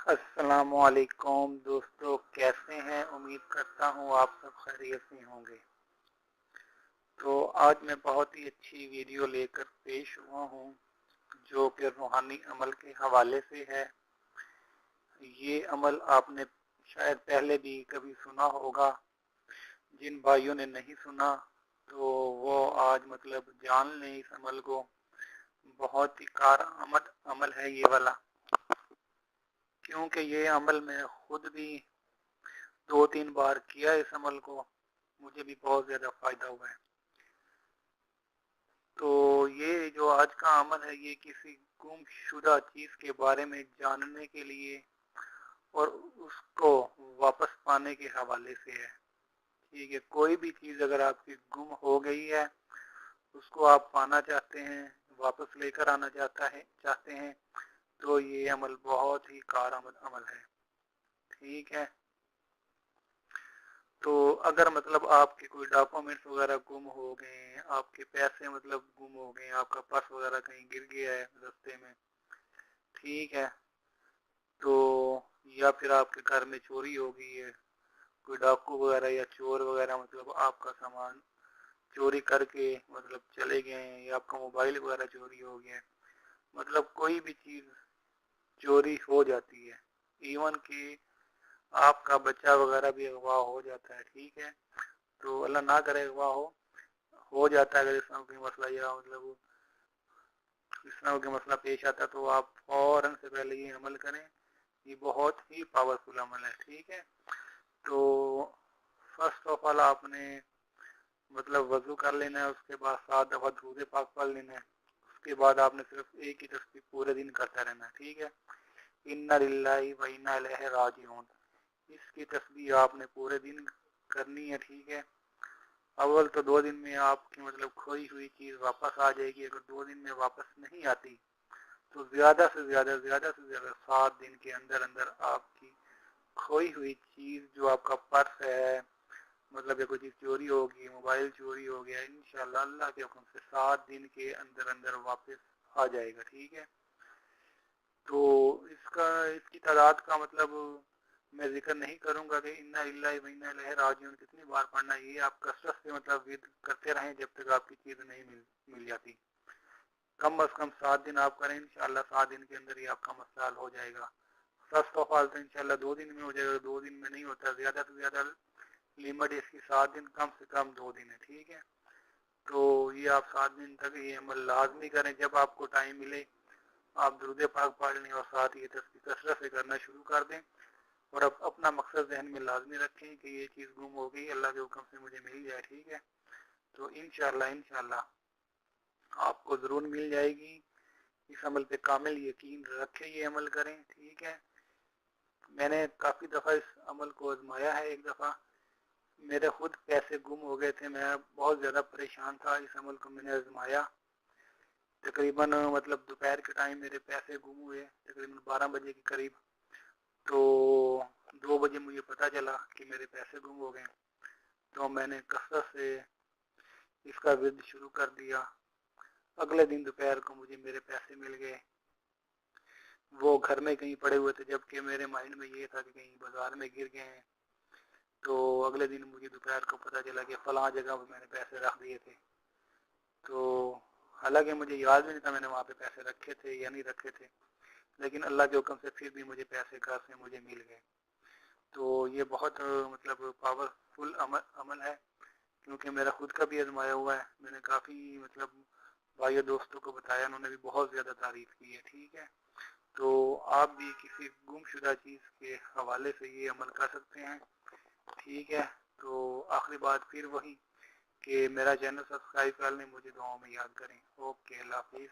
السلام علیکم دوستو، کیسے ہیں؟ امید کرتا ہوں آپ سب خیریت سے ہوں گے۔ تو آج میں بہت ہی اچھی ویڈیو لے کر پیش ہوا ہوں جو کہ روحانی عمل کے حوالے سے ہے۔ یہ عمل آپ نے شاید پہلے بھی کبھی سنا ہوگا، جن بھائیوں نے نہیں سنا تو وہ آج جان لیں اس عمل کو۔ بہت ہی کارآمد عمل ہے یہ والا، کیونکہ یہ عمل میں خود بھی 2-3 بار کیا اس عمل کو، مجھے بھی بہت زیادہ فائدہ ہوا ہے۔ تو یہ جو آج کا عمل ہے یہ کسی گم شدہ چیز کے بارے میں جاننے کے لیے اور اس کو واپس پانے کے حوالے سے ہے۔ ٹھیک ہے، کوئی بھی چیز اگر آپ کی گم ہو گئی ہے، اس کو آپ پانا چاہتے ہیں، واپس لے کر آنا چاہتے ہیں، تو یہ عمل بہت ہی کارآمد عمل ہے۔ ٹھیک ہے، تو اگر آپ کے کوئی ڈاکومنٹس وغیرہ گم ہو گئے ہیں، آپ کے پیسے گم ہو گئے ہیں، آپ کا پرس وغیرہ کہیں گر گیا ہے رستے میں، ٹھیک ہے، تو یا پھر آپ کے گھر میں چوری ہو گئی ہے، کوئی ڈاکو وغیرہ یا چور وغیرہ آپ کا سامان چوری کر کے چلے گئے ہیں، یا آپ کا موبائل وغیرہ چوری ہو گیا ہے، کوئی بھی چیز چوری ہو جاتی ہے، ایون کہ آپ کا بچہ وغیرہ بھی اغوا ہو جاتا ہے، ٹھیک ہے، تو اللہ نہ کرے اغوا ہو جاتا ہے۔ اگر اس طرح کوئی مسئلہ یا اس طرح کا مسئلہ پیش آتا ہے تو آپ فوراً سے پہلے یہ عمل کریں، یہ بہت ہی پاورفل عمل ہے۔ ٹھیک ہے، تو فرسٹ آف آل آپ نے وضو کر لینا ہے، اس کے بعد 7 دفعہ درود پاک پڑھ لینا ہے، اس کے بعد آپ نے صرف ایک ہی تسبیح پورے دن کرتا رہنا ہے۔ ٹھیک ہے، انا للہ و انا الیہ راجعون، اس کی تسبیح آپ نے پورے دن کرنی ہے۔ ٹھیک ہے، اول تو 2 دن میں آپ کی کھوئی ہوئی چیز واپس آ جائے گی، اگر 2 دن میں واپس نہیں آتی تو زیادہ سے زیادہ 7 دن کے اندر اندر آپ کی کھوئی ہوئی چیز جو آپ کا پرس ہے، یا کوئی چیز چوری ہوگی، موبائل چوری ہو گیا، انشاءاللہ اللہ کے حکم سے 7 دن کے اندر اندر واپس آ جائے گا۔ ٹھیک ہے، تو اس کی تعداد کا میں ذکر نہیں کروں گا کہ انا للہ و انا الیہ راجعون کتنی بار پڑھنا ہے، یہ آپ کثرت سے ورد کرتے رہیں جب تک آپ کی چیز نہیں مل جاتی۔ کم از کم 7 دن آپ کریں، انشاءاللہ 7 دن کے اندر ہی آپ کا مسئلہ حل ہو جائے گا۔ فرسٹ آف آل تو انشاءاللہ 2 دن میں ہو جائے گا، 2 دن میں نہیں ہوتا، زیادہ سے زیادہ لیمٹ اس کی 7 دن، کم سے کم 2 دن ہے۔ ٹھیک ہے، تو یہ آپ 7 دن تک یہ عمل لازمی کریں، جب آپ کو ٹائم ملے آپ درود پاک پڑھ لیں اور ساتھ یہ تسبیح کثرت سے کرنا شروع کر دیں، اور اب اپنا مقصد ذہن میں لازمی رکھیں کہ یہ چیز گم ہو گئی، اللہ کے حکم سے مجھے مل جائے۔ ٹھیک ہے، تو انشاءاللہ آپ کو ضرور مل جائے گی۔ اس عمل پہ کامل یقین رکھیں، یہ عمل کریں۔ ٹھیک ہے، میں نے کافی دفعہ اس عمل کو آزمایا ہے۔ ایک دفعہ میرے خود پیسے گم ہو گئے تھے، میں بہت زیادہ پریشان تھا، اس عمل کو میں نے آزمایا، تقریباً دوپہر کے ٹائم میرے پیسے گم ہوئے، تقریباً 12 بجے کے قریب، تو 2 بجے مجھے پتہ چلا کہ میرے پیسے گم ہو گئے، تو میں نے کثرت سے اس کا ورد شروع کر دیا۔ اگلے دن دوپہر کو مجھے میرے پیسے مل گئے، وہ گھر میں کہیں پڑے ہوئے تھے، جبکہ میرے مائنڈ میں یہ تھا کہ کہیں بازار میں گر گئے ہیں۔ تو اگلے دن مجھے دوپہر کو پتہ چلا کہ فلاں جگہ پر میں نے پیسے رکھ دیے تھے، تو حالانکہ مجھے یاد بھی نہیں تھا میں نے وہاں پہ پیسے رکھے تھے یا نہیں رکھے تھے، لیکن اللہ کے حکم سے پھر بھی مجھے پیسے گھر سے مجھے مل گئے۔ تو یہ بہت پاورفل عمل ہے، کیونکہ میرا خود کا بھی آزمایا ہوا ہے، میں نے کافی بھائی دوستوں کو بتایا، انہوں نے بھی بہت زیادہ تعریف کی ہے۔ ٹھیک ہے، تو آپ بھی کسی گم شدہ چیز کے حوالے سے یہ عمل کر سکتے ہیں۔ ٹھیک ہے، تو آخری بات پھر وہی کہ میرا چینل سبسکرائب کر لیں، مجھے دعاؤں میں یاد کریں۔ اوکے، اللہ حافظ۔